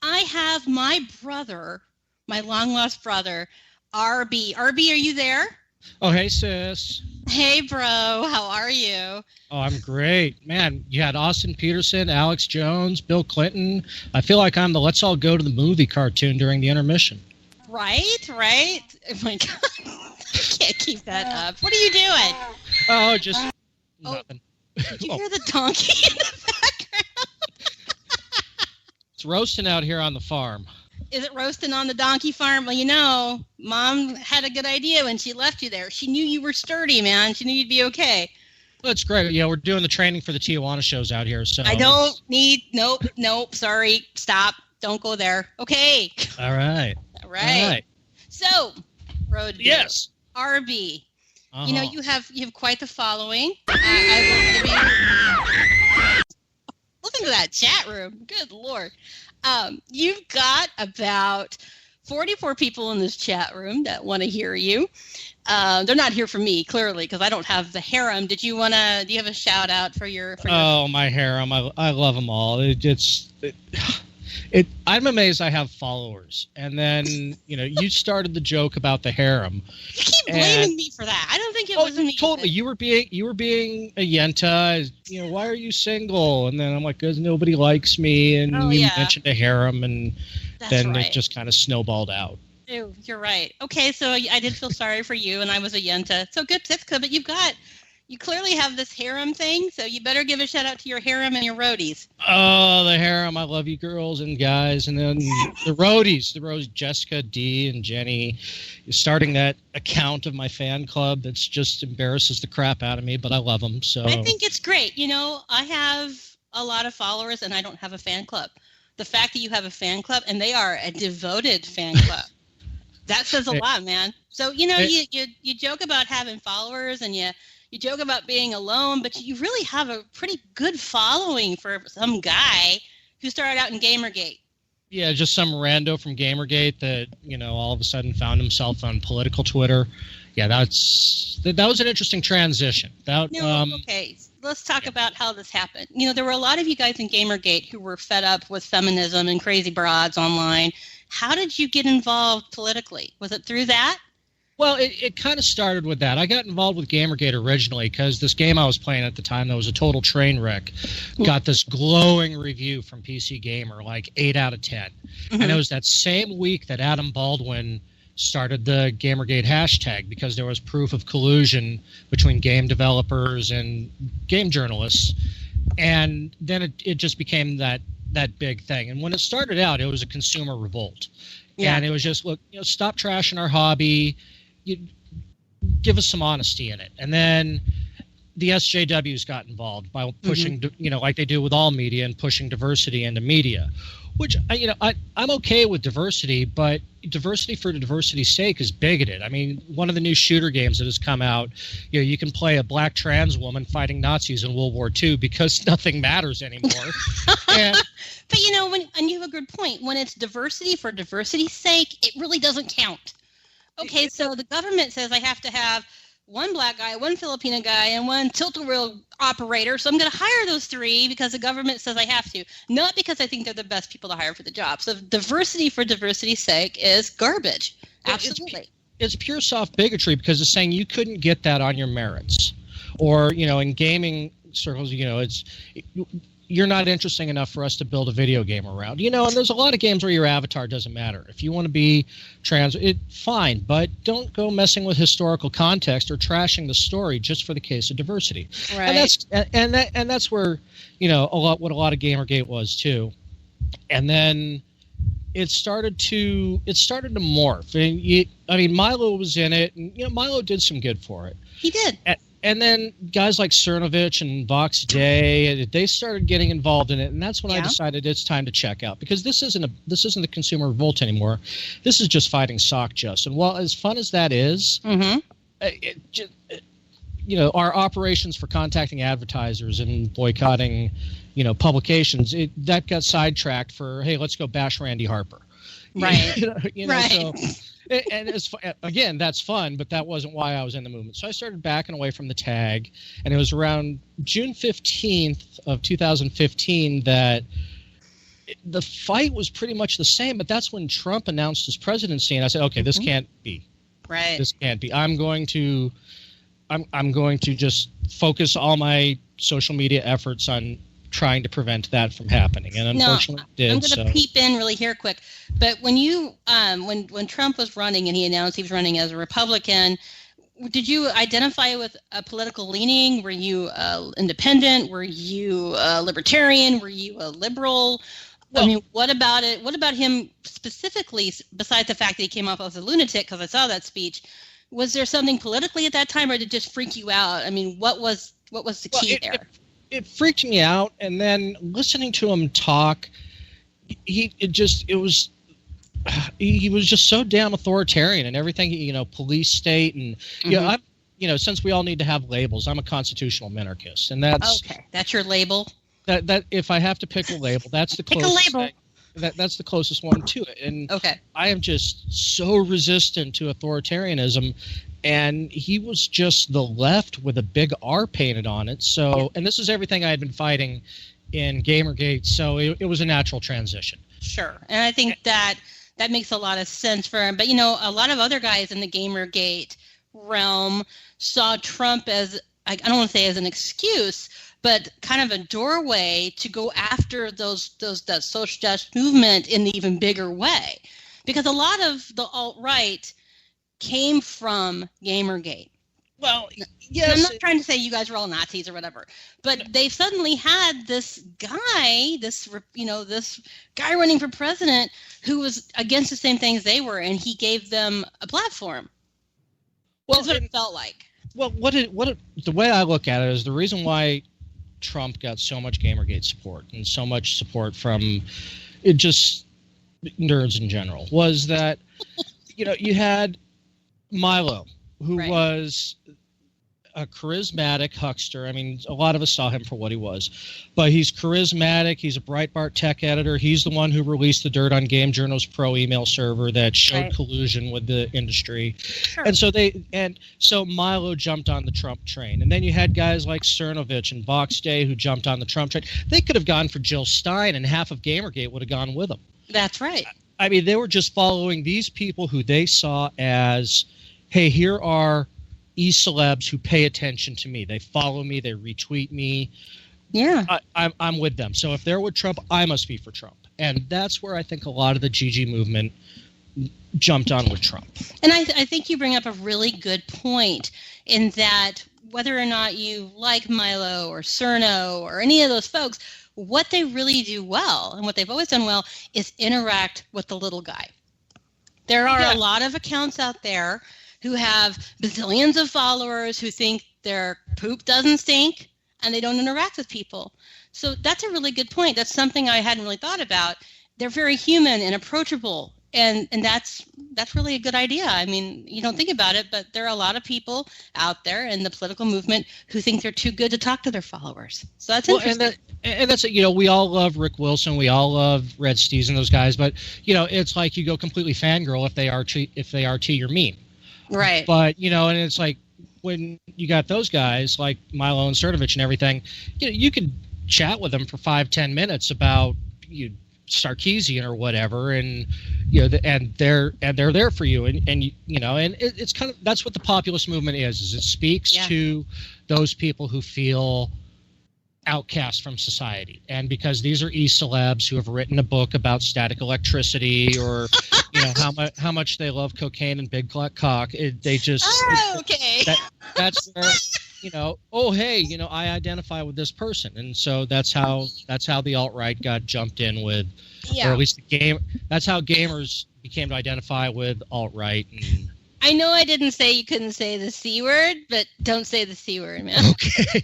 I have my brother, my long-lost brother, RB. RB, are you there? Oh, hey, sis. Hey, bro. How are you? Oh, I'm great. Man, you had Austin Peterson, Alex Jones, Bill Clinton. I feel like I'm the Let's All Go to the Movie cartoon during the intermission. Right? Oh, my God. I can't keep that up. What are you doing? Oh, just nothing. Did you hear the donkey in the background? It's roasting out here on the farm. Is it roasting on the donkey farm? Well, you know, Mom had a good idea when she left you there. She knew you were sturdy, man. She knew you'd be okay. Well, it's great. Yeah, we're doing the training for the Tijuana shows out here. So I don't need, nope, sorry, stop. Don't go there. Okay. All right. So, Road Beer, yes. RB. Uh-huh. You know, you have quite the following. Listen to that chat room. Good Lord. You've got about 44 people in this chat room that want to hear you. They're not here for me, clearly, because I don't have the harem. Do you have a shout out for your? My harem. I love them all. I'm amazed I have followers. And then, you started the joke about the harem. You keep blaming me for that. I don't think it was me. Totally. You were being a yenta. Why are you single? And then I'm like, because nobody likes me. And you mentioned a harem, and then it just kind of snowballed out. You're right. Okay, so I did feel sorry for you, and I was a yenta. So good. That's good. But you've got You clearly have this harem thing, so you better give a shout out to your harem and your roadies. Oh, the harem. I love you girls and guys. And then the roadies, Jessica, Dee, and Jenny, starting that account of my fan club that's just embarrasses the crap out of me, but I love them. So I think it's great. You know, I have a lot of followers, and I don't have a fan club. The fact that you have a fan club, and they are a devoted fan club, that says a lot, man. So, you know, you joke about having followers, and you joke about being alone, but you really have a pretty good following for some guy who started out in Gamergate. Yeah, just some rando from Gamergate that, you know, all of a sudden found himself on political Twitter. Yeah, that was an interesting transition. Okay, let's talk about how this happened. You know, there were a lot of you guys in Gamergate who were fed up with feminism and crazy broads online. How did you get involved politically? Was it through that? Well, it kind of started with that. I got involved with Gamergate originally because this game I was playing at the time that was a total train wreck got this glowing review from PC Gamer, like 8 out of 10. Mm-hmm. And it was that same week that Adam Baldwin started the Gamergate hashtag because there was proof of collusion between game developers and game journalists. And then it just became that big thing. And when it started out, it was a consumer revolt. Yeah. And it was just, look, you know, stop trashing our hobby. You give us some honesty in it. And then the SJWs got involved by pushing, you know, like they do with all media, and pushing diversity into media, which, you know, I'm okay with diversity, but diversity for diversity's sake is bigoted. I mean, one of the new shooter games that has come out, you know, you can play a black trans woman fighting Nazis in World War II because nothing matters anymore. But, you know, and you have a good point. When it's diversity for diversity's sake, it really doesn't count. Okay, so the government says I have to have one black guy, one Filipino guy, and one tilt-a-wheel operator, so I'm going to hire those 3 because the government says I have to, not because I think they're the best people to hire for the job. So diversity for diversity's sake is garbage. Absolutely. It's pure soft bigotry because it's saying you couldn't get that on your merits. Or, you know, in gaming circles, you know, you're not interesting enough for us to build a video game around. You know, and there's a lot of games where your avatar doesn't matter. If you want to be trans, fine, but don't go messing with historical context or trashing the story just for the case of diversity. Right. And that's where, you know, what a lot of Gamergate was too. And then it started to morph. And Milo was in it, and, you know, Milo did some good for it. He did. And then guys like Cernovich and Vox Day, they started getting involved in it, and that's when I decided it's time to check out, because this isn't the consumer revolt anymore. This is just fighting SockJust. And while as fun as that is, you know, our operations for contacting advertisers and boycotting, you know, publications, that got sidetracked for, hey, let's go bash Randy Harper. Right. You know, right. So, and again, that's fun, but that wasn't why I was in the movement. So I started backing away from the tag, and it was around June 15th of 2015 that the fight was pretty much the same, but that's when Trump announced his presidency, and I said, okay, this can't be. Right. This can't be. I'm going to just focus all my social media efforts on trying to prevent that from happening, and unfortunately it did. I'm going to peep in really here quick. But when you when Trump was running and he announced he was running as a Republican, did you identify with a political leaning? Were you independent? Were you libertarian? Were you a liberal? Well, I mean, what about it? What about him specifically, besides the fact that he came off as a lunatic, because I saw that speech? Was there something politically at that time, or did it just freak you out? I mean, what was the key there? It freaked me out, and then listening to him talk, he was just so damn authoritarian and everything. You know, police state, and you know, since we all need to have labels, I'm a constitutional minarchist, and that's okay. That's your label. That if I have to pick a label, that's the closest. That's the closest one to it. And I am just so resistant to authoritarianism. And he was just the left with a big R painted on it. So, and this is everything I had been fighting in Gamergate. So it was a natural transition. Sure. And I think that makes a lot of sense for him. But, you know, a lot of other guys in the Gamergate realm saw Trump as, I don't want to say as an excuse, but kind of a doorway to go after that social justice movement in an even bigger way. Because a lot of the alt-right came from Gamergate. Well, yes. I'm not trying to say you guys are all Nazis or whatever, but they suddenly had this guy, this guy running for president who was against the same things they were, and he gave them a platform. Well, that's what it felt like. Well, the way I look at it is the reason why Trump got so much Gamergate support and so much support from just nerds in general was that you had Milo, who was a charismatic huckster. I mean, a lot of us saw him for what he was, but he's charismatic. He's a Breitbart tech editor. He's the one who released the dirt on Game Journal's Pro email server that showed collusion with the industry. Sure. And so Milo jumped on the Trump train. And then you had guys like Cernovich and Vox Day who jumped on the Trump train. They could have gone for Jill Stein, and half of Gamergate would have gone with them. That's right. I mean, they were just following these people who they saw as, hey, here are e-celebs who pay attention to me. They follow me. They retweet me. Yeah. I'm with them. So if they're with Trump, I must be for Trump. And that's where I think a lot of the GG movement jumped on with Trump. And I think you bring up a really good point in that whether or not you like Milo or Cerno or any of those folks, what they really do well and what they've always done well is interact with the little guy. There are a lot of accounts out there who have bazillions of followers who think their poop doesn't stink and they don't interact with people. So that's a really good point. That's something I hadn't really thought about. They're very human and approachable, and that's really a good idea. I mean, you don't think about it, but there are a lot of people out there in the political movement who think they're too good to talk to their followers. So that's interesting. And that's we all love Rick Wilson, we all love Red Steves and those guys, but it's like you go completely fangirl if they are to your meme. Right. But, and it's like when you got those guys like Milo and Cernovich and everything, you can chat with them for 5-10 minutes about Sarkeesian or whatever, and and they're there for you, and it's kind of, that's what the populist movement is it speaks to those people who feel outcast from society, and because these are e-celebs who have written a book about static electricity or how much they love cocaine and big cock, they just that's where I identify with this person, and so that's how the alt-right got jumped in with, or at least that's how gamers became to identify with alt-right. And I know I didn't say you couldn't say the C word, but don't say the C word, man. Okay.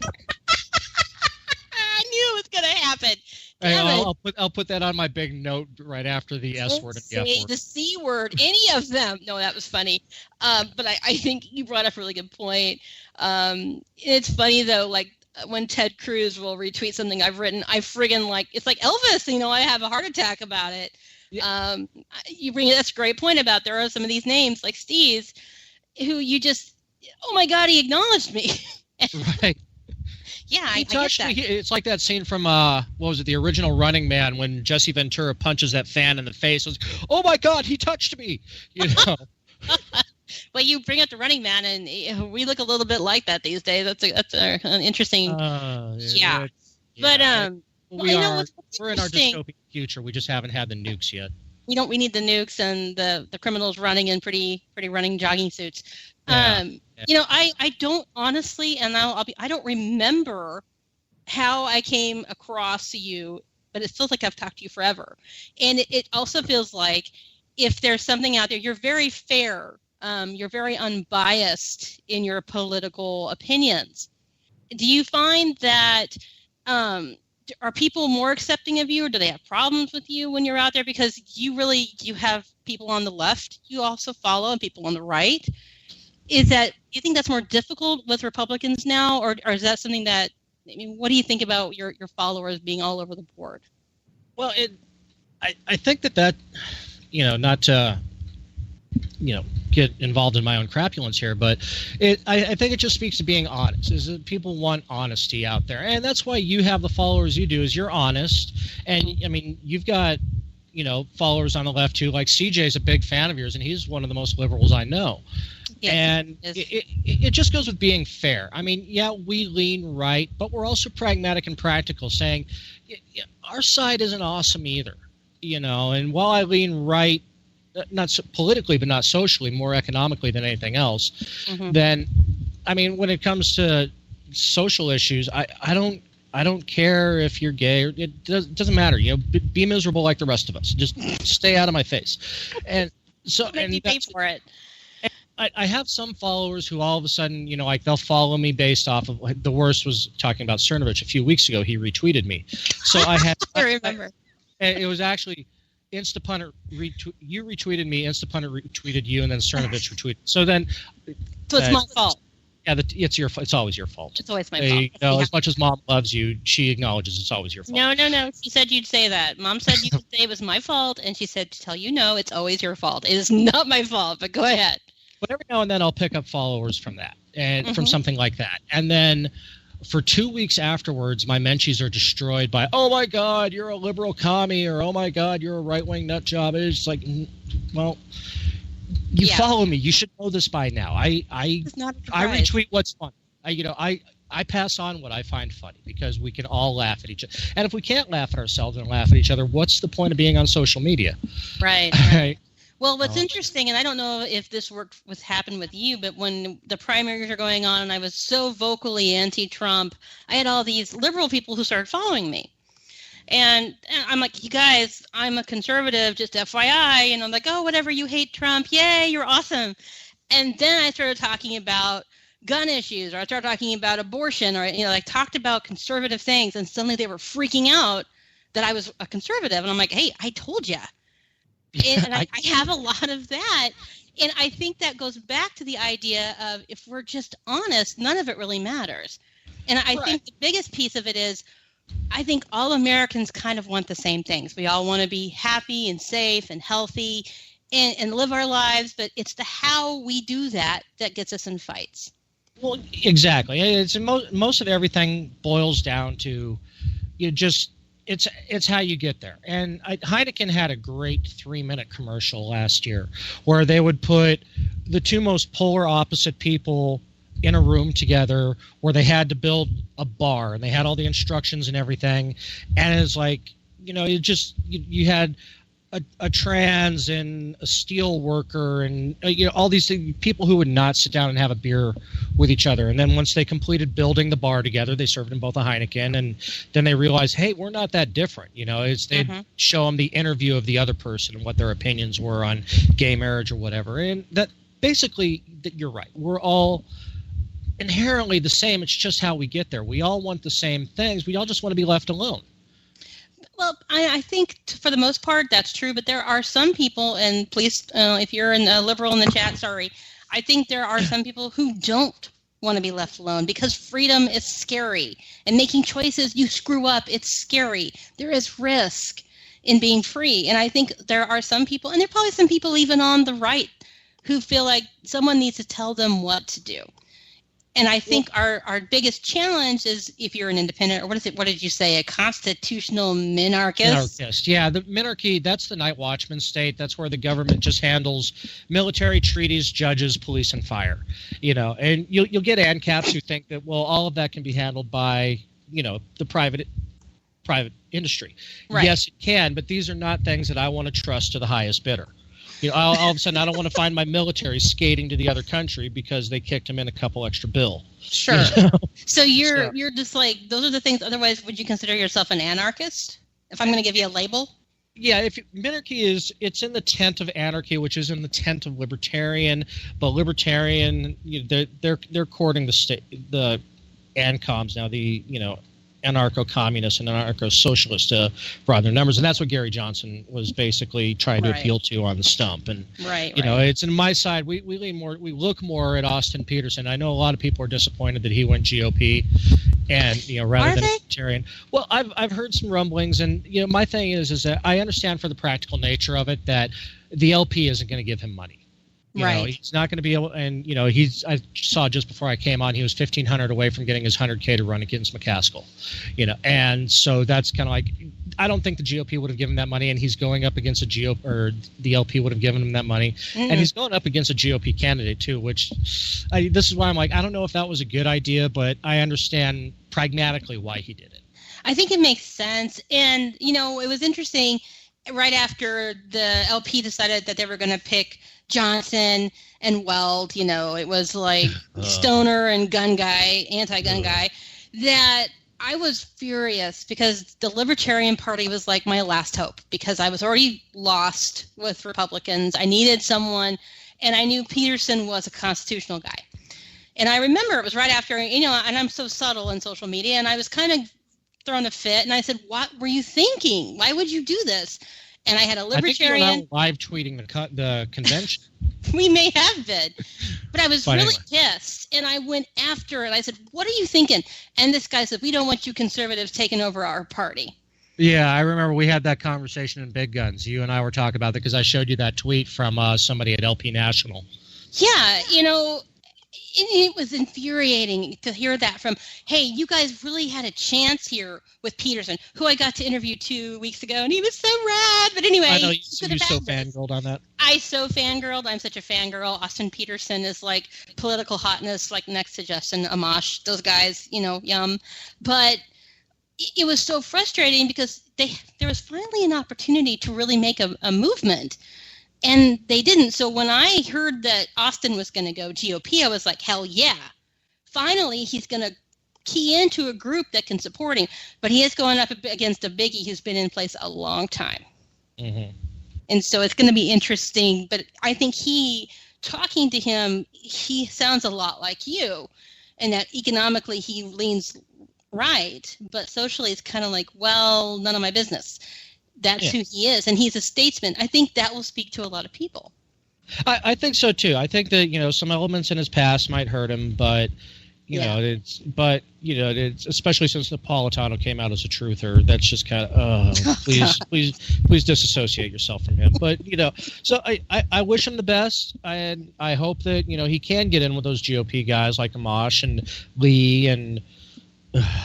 I knew it was going to happen. I'll put that on my big note right after the S word and the F word. The C word, any of them. No, that was funny. But I think you brought up a really good point. It's funny though, like when Ted Cruz will retweet something I've written, I friggin' it's like Elvis. I have a heart attack about it. Yeah. That's a great point about there are some of these names like Steve's who you just, oh my God, he acknowledged me. Right. Yeah, he touched me. It's like that scene from what was it, the original Running Man, when Jesse Ventura punches that fan in the face. It was, oh my God, he touched me. Well, you bring up the Running Man, and we look a little bit like that these days. That's an interesting. Yeah. But we're in our dystopian future. We just haven't had the nukes yet. We need the nukes and the criminals running in pretty running jogging suits. I don't honestly, and I don't remember how I came across you, but it feels like I've talked to you forever. And it also feels like if there's something out there, you're very fair. You're very unbiased in your political opinions. Do you find that are people more accepting of you, or do they have problems with you when you're out there? Because you have people on the left you also follow and people on the right. Do you think that's more difficult with Republicans now, or is that something that, what do you think about your followers being all over the board? Well, I think that not to, get involved in my own crapulence here, but I think it just speaks to being honest. Is that people want honesty out there, and that's why you have the followers you do. Is you're honest, and you've got followers on the left too. Like CJ's a big fan of yours, and he's one of the most liberals I know. Yes, and it just goes with being fair. We lean right, but we're also pragmatic and practical, saying our side isn't awesome either. And while I lean right, not politically, but not socially, more economically than anything else, then I mean, when it comes to social issues, I don't care if you're gay. It doesn't matter. You know, be miserable like the rest of us. Just stay out of my face. And so, Make me pay for it. I have some followers who all of a sudden, you know, like they'll follow me based off of, like, the worst was talking about Cernovich a few weeks ago. He retweeted me. So I had. I remember. It was actually Instapunter you retweeted me, Instapunter retweeted you, and then Cernovich retweeted. So then. So it's my fault. Yeah, it's always your fault. It's always my fault. You know, as much as Mom loves you, she acknowledges it's always your fault. No. She said you'd say that. Mom said you would say it was my fault, and she said to tell you no, it's always your fault. It is not my fault, but go ahead. But every now and then I'll pick up followers from that, and from something like that. And then for 2 weeks afterwards, my mentions are destroyed by, oh my God, you're a liberal commie, or oh my God, you're a right-wing nut job. It's like, well... You follow me. You should know this by now. I retweet what's fun. I pass on what I find funny because we can all laugh at each other. And if we can't laugh at ourselves and laugh at each other, what's the point of being on social media? Right. Well, what's interesting, and I don't know if this happened with you, but when the primaries are going on and I was so vocally anti-Trump, I had all these liberal people who started following me. And I'm like, you guys, I'm a conservative, just FYI. And I'm like, oh, whatever, you hate Trump. Yay, you're awesome. And then I started talking about gun issues, or I started talking about abortion, or, like talked about conservative things. And suddenly they were freaking out that I was a conservative. And I'm like, hey, I told you. And I have a lot of that. And I think that goes back to the idea of if we're just honest, none of it really matters. And I think the biggest piece of it is, I think all Americans kind of want the same things. We all want to be happy and safe and healthy and live our lives, but it's the how we do that gets us in fights. Well, exactly. It's most of everything boils down to it's how you get there. And Heineken had a great 3-minute commercial last year where they would put the two most polar opposite people in a room together where they had to build a bar and they had all the instructions and everything. And it's like, you had a trans and a steel worker and all these people who would not sit down and have a beer with each other. And then once they completed building the bar together, they served them both a Heineken, and then they realized, hey, we're not that different. They'd show them the interview of the other person and what their opinions were on gay marriage or whatever. And that basically, you're right. We're all inherently the same. It's just how we get there. We all want the same things. We all just want to be left alone. Well, I think for the most part that's true, but there are some people, and please, if you're a liberal in the chat, sorry, I think there are some people who don't want to be left alone because freedom is scary, and making choices you screw up, it's scary. There is risk in being free, and I think there are some people, and there are probably some people even on the right, who feel like someone needs to tell them what to do. And I think our biggest challenge is if you're an independent, or what did you say, a constitutional minarchist? Minarchist, yeah. The minarchy, that's the night watchman state. That's where the government just handles military, treaties, judges, police, and fire. And you'll get ANCAPs who think that, well, all of that can be handled by, the private industry. Right. Yes, it can, but these are not things that I want to trust to the highest bidder. All of a sudden, I don't want to find my military skating to the other country because they kicked him in a couple extra bill. Sure. So you're just like, those are the things. Otherwise, would you consider yourself an anarchist? If I'm going to give you a label. Yeah, minarchy it's in the tent of anarchy, which is in the tent of libertarian. But libertarian, they're courting the ANCOMs now. Anarcho-communists and anarcho-socialists to broaden their numbers, and that's what Gary Johnson was basically trying to appeal to on the stump. And it's in my side. We look more at Austin Peterson. I know a lot of people are disappointed that he went GOP, and rather than libertarian. Well, I've heard some rumblings, and my thing is that I understand for the practical nature of it that the LP isn't going to give him money. He's not going to be able, and I saw just before I came on, he was 1,500 away from getting his 100K to run against McCaskill, and so that's kind of like, I don't think the GOP would have given him that money, and he's going up against or the LP would have given him that money, and he's going up against a GOP candidate too, which this is why I'm like, I don't know if that was a good idea, but I understand pragmatically why he did it. I think it makes sense, and it was interesting. Right after the LP decided that they were going to pick Johnson and Weld, it was like stoner and gun guy, anti-gun guy, that I was furious because the Libertarian Party was like my last hope because I was already lost with Republicans. I needed someone, and I knew Peterson was a constitutional guy. And I remember it was right after, and I'm so subtle in social media, and I was kind of throwing a fit, and I said, what were you thinking? Why would you do this? And I had a Libertarian. I think you were live tweeting the convention. We may have been, but I was really pissed, and I went after it. I said, what are you thinking? And this guy said, we don't want you conservatives taking over our party. Yeah, I remember we had that conversation in Big Guns. You and I were talking about that because I showed you that tweet from somebody at LP National. Yeah, it was infuriating to hear that from, hey, you guys really had a chance here with Peterson, who I got to interview 2 weeks ago, and he was so rad. But anyway, I know you so fangirled on that. I so fangirled. I'm such a fangirl. Austin Peterson is like political hotness, like next to Justin Amash. Those guys, yum. But it was so frustrating because there was finally an opportunity to really make a movement. And they didn't. So when I heard that Austin was going to go GOP, I was like, hell yeah. Finally, he's going to key into a group that can support him. But he is going up against a biggie who's been in place a long time. Mm-hmm. And so it's going to be interesting. But I think talking to him, he sounds a lot like you. And that economically he leans right. But socially it's kind of like, well, none of my business. That's who he is, and he's a statesman. I think that will speak to a lot of people. I think so too. I think that some elements in his past might hurt him, but it's especially since Napolitano came out as a truther. That's just kind of please disassociate yourself from him. But so I wish him the best, and I hope that he can get in with those GOP guys like Amash and Lee and.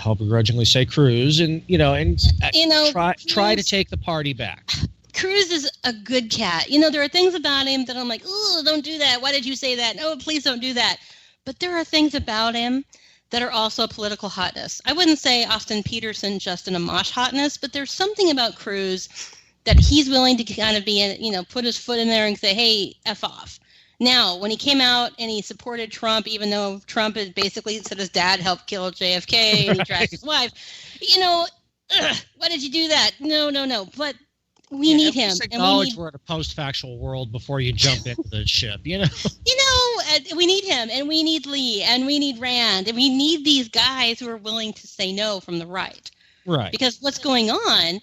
I'll begrudgingly say Cruz, and try to take the party back. Cruz is a good cat. There are things about him that I'm like, oh, don't do that. Why did you say that? No, please don't do that. But there are things about him that are also political hotness. I wouldn't say Austin Peterson, Justin Amash hotness, but there's something about Cruz that he's willing to kind of be, put his foot in there and say, hey, F off. Now, when he came out and he supported Trump, even though Trump had basically said his dad helped kill JFK and he dragged his wife, why did you do that? No. But we need him. Acknowledge we're in a post-factual world before you jump into the ship, we need him, and we need Lee, and we need Rand, and we need these guys who are willing to say no from the right. Right. Because what's going on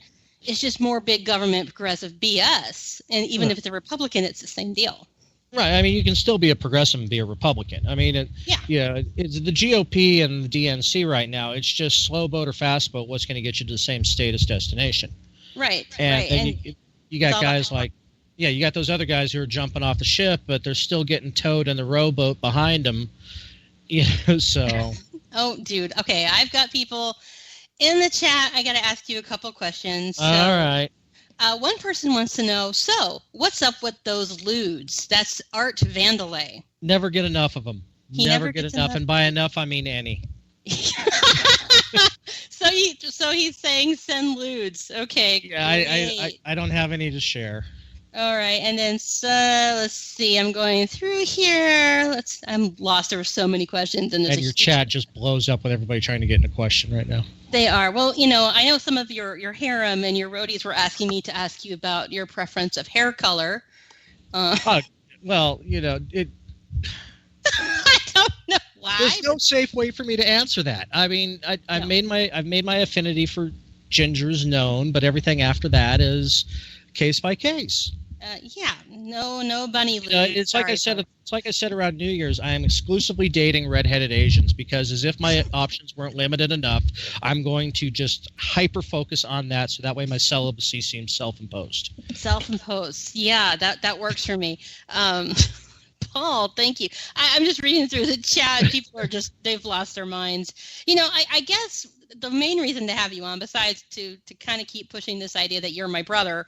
is just more big government progressive BS, and even if it's a Republican, it's the same deal. Right. I mean, you can still be a progressive and be a Republican. I mean, it's the GOP and the DNC right now. It's just slow boat or fast boat. What's going to get you to the same status destination? Right. And you got guys like, you got those other guys who are jumping off the ship, but they're still getting towed in the rowboat behind them. So. Oh, dude. Okay, I've got people in the chat. I got to ask you a couple questions. All right. One person wants to know, so what's up with those lewds? That's Art Vandelay. Never get enough of them. Never get enough. And by enough, I mean any. So he's saying send lewds. Okay. Yeah, I don't have any to share. All right, and then let's see. I'm going through here. I'm lost. There were so many questions, and your chat just blows up with everybody trying to get in a question right now. They are. Well, I know some of your harem and your roadies were asking me to ask you about your preference of hair color. Well, it. I don't know why. There's no safe way for me to answer that. I mean, I've made my affinity for gingers known, but everything after that is case by case. No bunny leaves. It's like I said around New Year's. I am exclusively dating redheaded Asians because, as if my options weren't limited enough, I'm going to just hyper focus on that, so that way my celibacy seems self-imposed. Self-imposed, yeah, that works for me. Paul, thank you. I'm just reading through the chat. People are they've lost their minds. I guess the main reason to have you on, besides to kind of keep pushing this idea that you're my brother,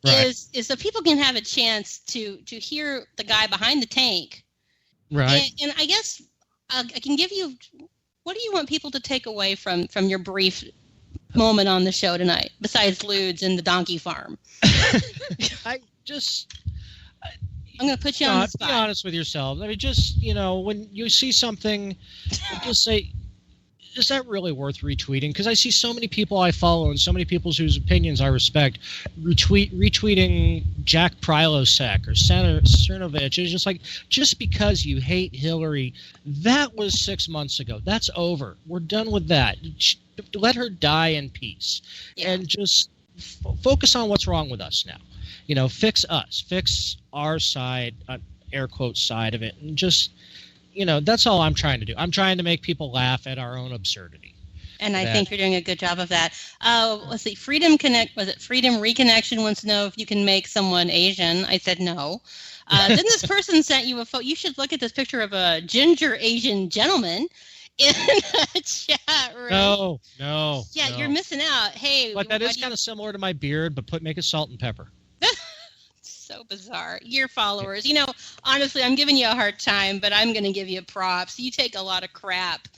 right, is so people can have a chance to hear the guy behind the tank. Right. And I guess I can give you, what do you want people to take away from your brief moment on the show tonight, besides lewds and the donkey farm? I'm going to put you on the spot. Be honest with yourselves. I mean, just, when you see something, just say, is that really worth retweeting? Because I see so many people I follow and so many people whose opinions I respect retweeting Jack Prilosek or Senator Cernovich. It's just like, just because you hate Hillary, that was 6 months ago. That's over. We're done with that. Let her die in peace. Yeah. And just focus on what's wrong with us now. Fix us. Fix our side, air quotes, side of it. And just... that's all I'm trying to do. I'm trying to make people laugh at our own absurdity. And I think you're doing a good job of that. Let's see. Freedom Reconnection wants to know if you can make someone Asian. I said no. Then this person sent you a photo. You should look at this picture of a ginger Asian gentleman in the chat room. No. Yeah, no. You're missing out. Hey. But that is kind of similar to my beard, but make it salt and pepper. So bizarre. Your followers. Honestly, I'm giving you a hard time, but I'm going to give you props. You take a lot of crap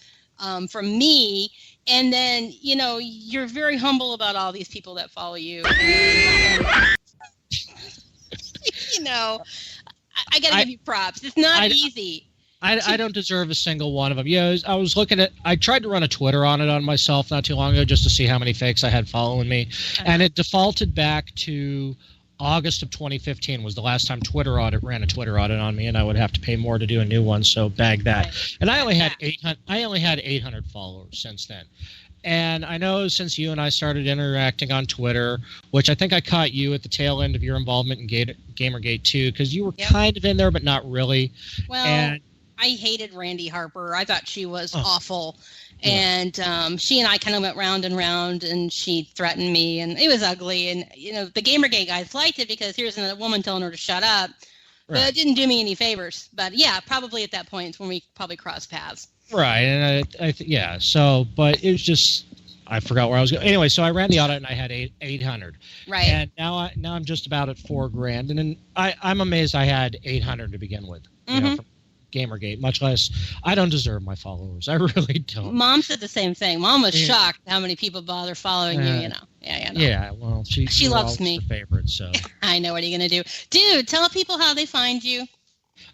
from me, and then, you're very humble about all these people that follow you. I got to give you props. It's not easy. I don't deserve a single one of them. Yeah, I tried to run a Twitter on it on myself not too long ago just to see how many fakes I had following me, and it defaulted back to August of 2015 was the last time ran a Twitter audit on me, and I would have to pay more to do a new one. So bag that. Right. And I only had 800 followers since then. And I know since you and I started interacting on Twitter, which I think I caught you at the tail end of your involvement in Gamergate too, because you were kind of in there, but not really. Well, I hated Randy Harper. I thought she was awful. And she and I kind of went round and round, and she threatened me, and it was ugly. And, the Gamergate guys liked it because here's another woman telling her to shut up. Right. But it didn't do me any favors. But, yeah, probably at that point is when we probably crossed paths. Right. And, but it was just – I forgot where I was going. Anyway, so I ran the audit, and I had 800. Right. And now I'm just about at $4,000. And then I'm amazed I had 800 to begin with. Mm-hmm. From Gamergate, much less. I don't deserve my followers. I really don't. Mom said the same thing. Mom was shocked how many people bother following you. Yeah, well, she loves me. Her favorite, so I know what are you gonna do, dude. Tell people how they find you.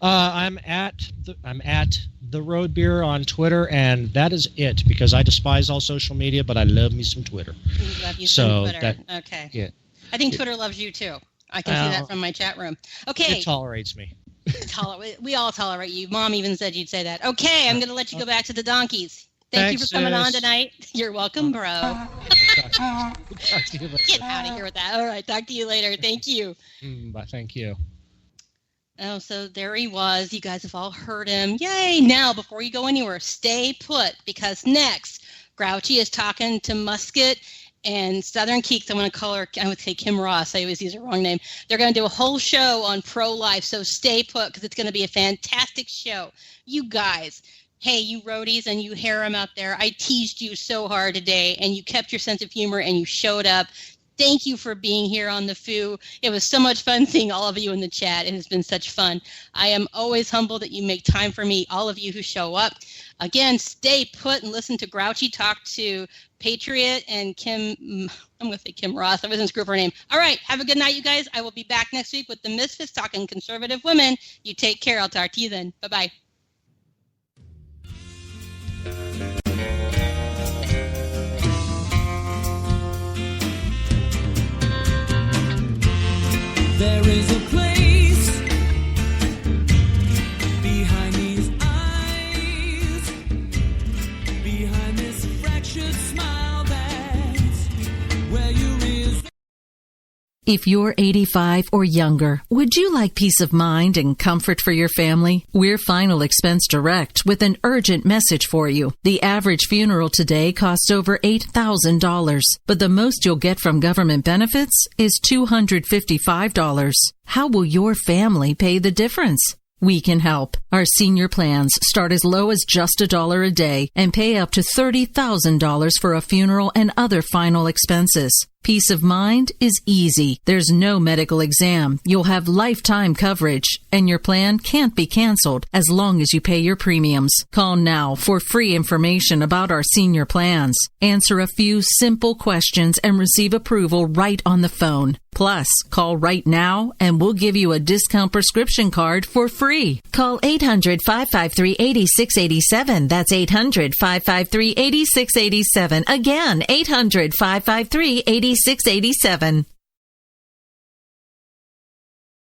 I'm at the Road Beer on Twitter, and that is it because I despise all social media, but I love me some Twitter. You love you some Twitter. Okay. Yeah. I think Twitter loves you too. I can see that from my chat room. Okay. It tolerates me. We all tolerate you. Mom even said you'd say that. Okay, I'm going to let you go back to the donkeys. Thank you for coming on tonight. You're welcome, bro. Get out of here with that. All right, talk to you later. Thank you. Bye. Thank you. Oh, so there he was. You guys have all heard him. Yay! Now, before you go anywhere, stay put because next, Grouchy is talking to Musket and Southern Keeks. I would say Kim Ross. I always use the wrong name. They're going to do a whole show on pro-life, so stay put because it's going to be a fantastic show. You guys, hey, you roadies and you harem out there, I teased you so hard today, and you kept your sense of humor and you showed up. Thank you for being here on the Foo. It was so much fun seeing all of you in the chat. It has been such fun. I am always humbled that you make time for me, all of you who show up. Again, stay put and listen to Grouchy talk to Patriot and Kim. I'm going to say Kim Ross. I wasn't screw up her name. All right. Have a good night, you guys. I will be back next week with the Misfits talking conservative women. You take care. I'll talk to you then. Bye-bye. There is a place behind these eyes, behind this fractured smile, that's where you is. If you're 85 or younger, would you like peace of mind and comfort for your family? We're Final Expense Direct with an urgent message for you. The average funeral today costs over $8,000, but the most you'll get from government benefits is $255. How will your family pay the difference? We can help. Our senior plans start as low as just $1 a day and pay up to $30,000 for a funeral and other final expenses. Peace of mind is easy. There's no medical exam. You'll have lifetime coverage, and your plan can't be canceled as long as you pay your premiums. Call now for free information about our senior plans. Answer a few simple questions and receive approval right on the phone. Plus, call right now and we'll give you a discount prescription card for free. Call 800-553-8687. That's 800-553-8687. Again, 800-553-8687.